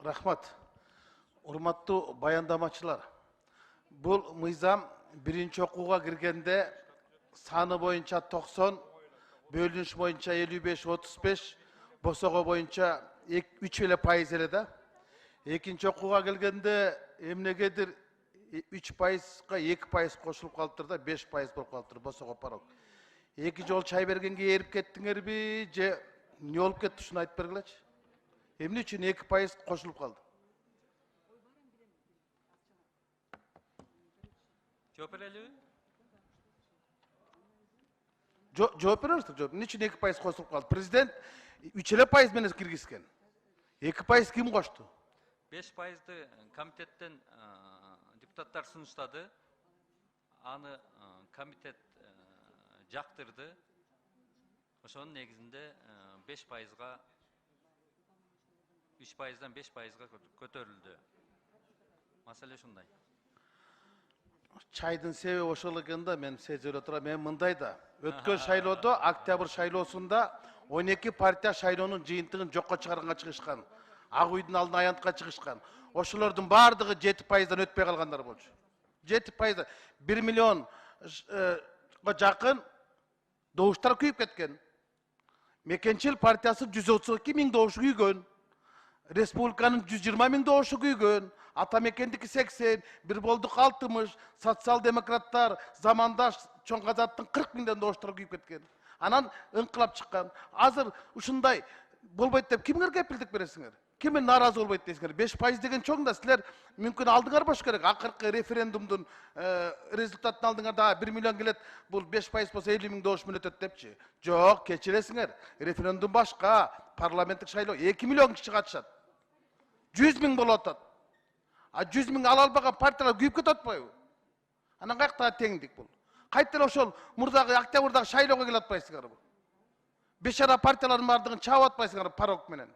Рахмат. Урматтуу баяндамачылар. Бұл мыйзам биринчи окууга киргенде саны боюнча 90, бөлүнүш боюнча 55-35, босого боюнча 3% эле да. Экинчи окууга келгенде эмнегедир 3%га 2% кошулуп калыптыр да, 5% болуп калыптыр босого парок. Эки жол чай бергенге эрип кеттиңерби же не болуп кетти, ушуну айтып бергилечи. Эмне үчүн 2% кошулуп калды? Жооп берели? Жооп бериңиздер, жооп. Эмне үчүн 2% кошулуп калды? Президент 3% менен киргизген. 2% ким кошту? 5%ды комитеттен депутаттар сунуштады. Аны комитет жактырды. Ошонун негизинде 5%га 3%дан 5%га көтөрүлдү. Маселе ушундай. Чайдын себеби ошол экен да, мен сезип турам. Мен мындай да. Өткөн шайлоодо, октябрь шайлоосунда 12 партия шайлоонун жыйынтыгын жокко чыгарганга чыгышкан. Ак үйдүн алдына аянтка чыгышкан. Ошолордун бардыгы 7%дан өтпөй калгандар болчу. 7%, 1 миллионга жакын добуштар күйүп кеткен. Мекенчил партиясы 132 миң добуш күйгөн. Республиканын 120 миң добушу күйгөн. Ата мекендики 80, бир болдук 60, социал-демократтар, замандаш, чоң казаттын 40 миңден добуштар күйүп кеткен. Анан ыңкылап чыккан. Азыр ушундай болбойт деп кимге кепилдик бересиңер? Кимге нааразы болбойт дейсиңер? 5% деген чоң да, силер мүмкүн алдыңар болуш керек. Акыркы референдумдун результатын алдыңар да 1 миллион келет, бул 5% болсо 50 миң добуш менен өтөт депчи. Жок, кечиресиңер. Референдум башка, парламенттик шайлоо 2 миллион киши катышат. 100 миң болуп атат. А 100 миң ала албаган партиялар күйүп кетип атпайбы? Анан каяктагы теңдик бул? Кайтадан ошол мурдагы октябрдагы шайлоого келип атпайсыңарбы? Бешара партиялардын бардыгын чаап атпайсыңарбы парок менен?